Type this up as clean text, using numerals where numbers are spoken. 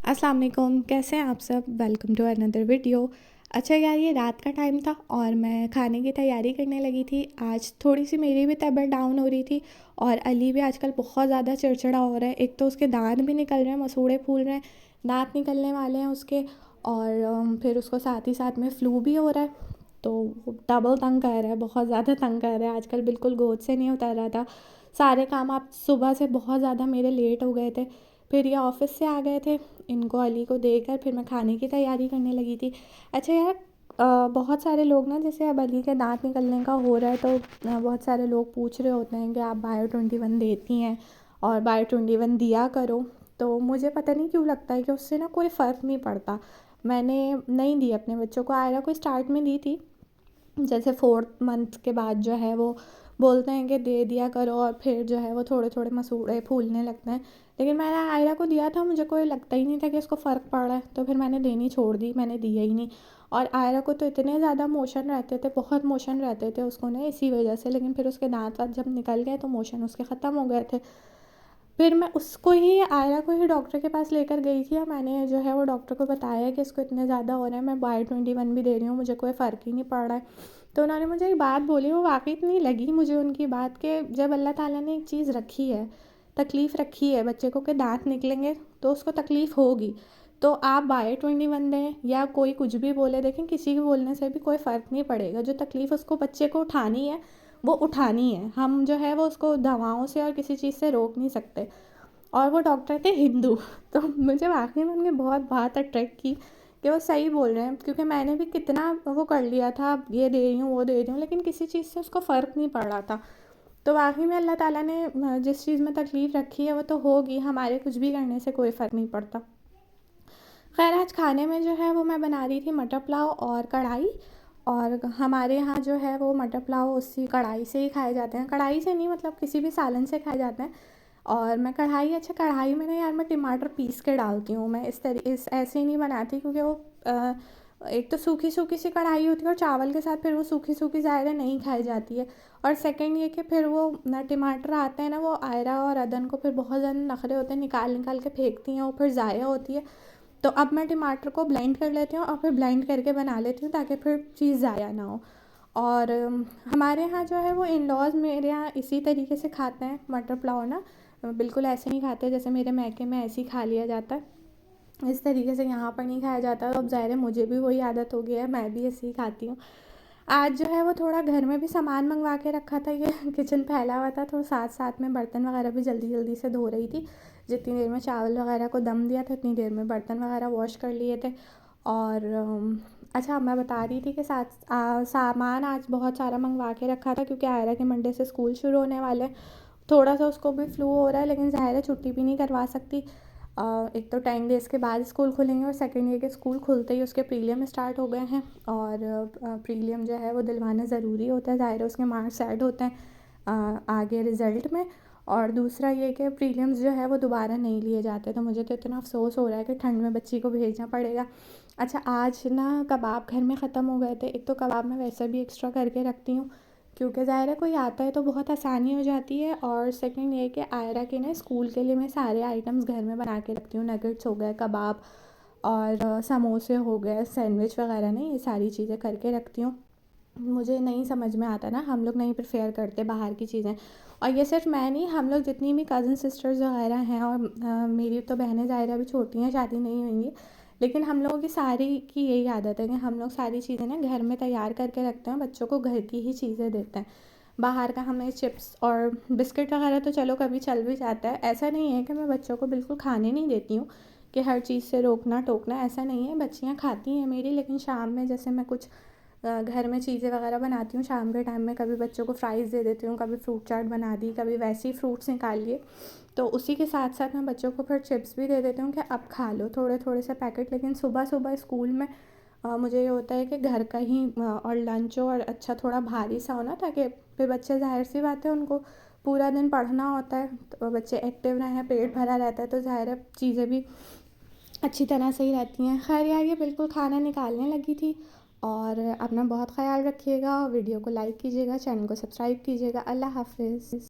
अस्सलाम वालेकुम, कैसे हैं आप सब। Welcome to another video. अच्छा यार, ये रात का टाइम था और मैं खाने की तैयारी करने लगी थी। आज थोड़ी सी मेरी भी तबीयत डाउन हो रही थी और अली भी आजकल बहुत ज़्यादा चिड़चिड़ा हो रहा है। एक तो उसके दांत भी निकल रहे हैं, मसूड़े फूल रहे हैं, दांत निकलने वाले हैं उसके। और फिर उसको साथ ही साथ में फ्लू भी हो रहा है। तो वो डबल तंग कर रहा है, बहुत ज़्यादा तंग कर रहा है आजकल। बिल्कुल गोद से नहीं उतर रहा था। सारे काम आप सुबह से बहुत ज़्यादा मेरे लेट हो गए थे। फिर ये ऑफ़िस से आ गए थे, इनको अली को देकर फिर मैं खाने की तैयारी करने लगी थी। अच्छा यार, बहुत सारे लोग ना, जैसे अब अली के दांत निकलने का हो रहा है तो बहुत सारे लोग पूछ रहे होते हैं कि आप बायो 21 देती हैं और बायो 21 दिया करो। तो मुझे पता नहीं क्यों लगता है कि उससे ना कोई फ़र्क नहीं पड़ता। मैंने नहीं दी अपने बच्चों को। आयरा को स्टार्ट में दी थी, जैसे 4th मंथ के बाद जो है वो बोलते हैं कि दे दिया करो और फिर जो है वो थोड़े थोड़े मसूड़े फूलने लगते हैं। लेकिन मैंने आयरा को दिया था, मुझे कोई लगता ही नहीं था कि उसको फ़र्क पड़ रहा है, तो फिर मैंने देनी छोड़ दी, मैंने दिया ही नहीं। और आयरा को तो इतने ज़्यादा मोशन रहते थे, बहुत मोशन रहते थे उसको ना, इसी वजह से। लेकिन फिर उसके दांत वाँत जब निकल गए तो मोशन उसके ख़त्म हो गए थे। फिर मैं उसको ही, आयरा को ही डॉक्टर के पास लेकर गई थी और मैंने जो है वो डॉक्टर को बताया कि इसको इतने ज़्यादा हो रहा है, मैं बायो 21 भी दे रही हूँ, मुझे कोई फ़र्क ही नहीं पड़ रहा है। तो उन्होंने मुझे एक बात बोली, वो वाक़ई इतनी लगी मुझे उनकी बात, कि जब अल्लाह ताला ने एक चीज़ रखी है, तकलीफ़ रखी है बच्चे को कि दांत निकलेंगे तो उसको तकलीफ़ होगी, तो आप बायो 21 दें या कोई कुछ भी बोले, देखें किसी के बोलने से भी कोई फ़र्क नहीं पड़ेगा। जो तकलीफ़ उसको बच्चे को उठानी है वो उठानी है, हम जो है वो उसको दवाओं से और किसी चीज़ से रोक नहीं सकते। और वो डॉक्टर थे हिंदू। तो मुझे वाक़ई में उनकी बहुत बात अट्रैक्ट की कि वो सही बोल रहे हैं, क्योंकि मैंने भी कितना वो कर लिया था, ये दे रही हूँ वो दे रही हूँ, लेकिन किसी चीज़ से उसको फ़र्क नहीं पड़ रहा था। तो वाक़ई में अल्लाह ताला ने जिस चीज़ में तकलीफ़ रखी है वो तो होगी, हमारे कुछ भी करने से कोई फ़र्क नहीं पड़ता। ख़ैर, आज खाने में जो है वो मैं बना रही थी मटर पुलाव और कढ़ाई। और हमारे यहाँ जो है वो मटर पुलाव उसी कढ़ाई से ही खाए जाते हैं, कढ़ाई से नहीं, मतलब किसी भी सालन से खाए जाते हैं। और मैं कढ़ाई, अच्छा कढ़ाई में ना यार मैं टमाटर पीस के डालती हूँ, मैं इस ऐसे ही नहीं बनाती, क्योंकि वो एक तो सूखी सूखी सी कढ़ाई होती है और चावल के साथ फिर वो सूखी सूखी ज़ाहिर है नहीं खाई जाती है। और सेकंड ये कि फिर वो ना टमाटर आते हैं ना, वो आयरा और अदन को फिर बहुत ज़्यादा नखरे होते हैं, निकाल निकाल के फेंकती हैं, वो फिर ज़ाया होती है। तो अब मैं टमाटर को ब्लेंड कर लेती हूँ और फिर ब्लेंड करके बना लेती हूँ, ताकि फिर चीज़ ज़ाया ना हो। और हमारे यहाँ जो है वो इन लॉज़ मेरे यहाँ इसी तरीके से खाते हैं मटर पुलाव ना, बिल्कुल ऐसे नहीं खाते जैसे मेरे मायके में ऐसे ही खा लिया जाता है। इस तरीके से यहाँ पर नहीं खाया जाता। तो अब ज़ाहिर है मुझे भी वही आदत हो गई है, मैं भी ऐसे ही खाती हूँ। आज जो है वो थोड़ा घर में भी सामान मंगवा के रखा था, ये किचन फैला हुआ था, तो साथ साथ में बर्तन वगैरह भी जल्दी जल्दी से धो रही थी। जितनी देर में चावल वगैरह को दम दिया था उतनी देर में बर्तन वगैरह वॉश कर लिए थे। और अच्छा, मैं बता रही थी कि सामान आज बहुत सारा मंगवा के रखा था, क्योंकि आयरा के मंडे से स्कूल शुरू होने वाले हैं। थोड़ा सा उसको भी फ्लू हो रहा है, लेकिन ज़ाहिर है छुट्टी भी नहीं करवा सकती। एक तो 10 डेज़ के बाद स्कूल खुलेंगे और सेकेंड ये कि स्कूल खुलते ही उसके प्रीलियम स्टार्ट हो गए हैं। और प्रीलियम जो है वो दिलवाना ज़रूरी होता है, ज़ाहिर है उसके मार्क्स ऐड होते हैं आगे रिज़ल्ट में। और दूसरा ये कि प्रीलिम्स जो है वो दोबारा नहीं लिए जाते, तो मुझे तो इतना अफसोस हो रहा है कि ठंड में बच्ची को भेजना पड़ेगा। अच्छा, आज ना कबाब घर में ख़त्म हो गए थे। एक तो कबाब मैं वैसे भी एक्स्ट्रा करके रखती हूँ, क्योंकि ज़ाहिर है कोई आता है तो बहुत आसानी हो जाती है। और सेकंड ये कि आयरा के ना स्कूल के लिए मैं सारे आइटम्स घर में बना के रखती हूँ, नगेट्स हो गए, कबाब और समोसे हो गए, सैंडविच वगैरह ना, ये सारी चीज़ें करके रखती हूँ। मुझे नहीं समझ में आता ना, हम लोग नहीं प्रेफर करते बाहर की चीज़ें। और ये सिर्फ मैं नहीं, हम लोग जितनी भी कज़न सिस्टर्स वगैरह हैं, और मेरी तो बहनें ज़ाहिर अभी छोटी हैं, शादी नहीं हुई है, लेकिन हम लोगों की सारी की यही आदत है कि हम लोग सारी चीज़ें ना घर में तैयार करके रखते हैं, बच्चों को घर की ही चीज़ें देते हैं। बाहर का हमें चिप्स और बिस्किट वगैरह तो चलो कभी चल भी जाता है, ऐसा नहीं है कि मैं बच्चों को बिल्कुल खाने नहीं देती हूँ, कि हर चीज़ से रोकना टोकना, ऐसा नहीं है। बच्चियाँ खाती हैं मेरी, लेकिन शाम में जैसे मैं कुछ घर में चीज़ें वगैरह बनाती हूँ शाम के टाइम में, कभी बच्चों को फ्राइज़ दे देती हूँ, कभी फ्रूट चाट बना दी, कभी वैसे ही फ्रूट्स निकाल लिए। तो उसी के साथ साथ मैं बच्चों को फिर चिप्स भी दे देती हूँ कि अब खा लो थोड़े थोड़े से पैकेट। लेकिन सुबह सुबह स्कूल में मुझे ये होता है कि घर का ही और लंच हो, और अच्छा थोड़ा भारी सा हो ना, ताकि फिर बच्चे, ज़ाहिर सी बात है, उनको पूरा दिन पढ़ना होता है, तो बच्चे एक्टिव रहें, पेट भरा रहता है, तो ज़ाहिर है चीज़ें भी अच्छी तरह से ही रहती हैं। खैर यार, ये बिल्कुल खाना निकालने लगी थी। और अपना बहुत ख़्याल रखिएगा, वीडियो को लाइक कीजिएगा, चैनल को सब्सक्राइब कीजिएगा। अल्लाह हाफ़िज़।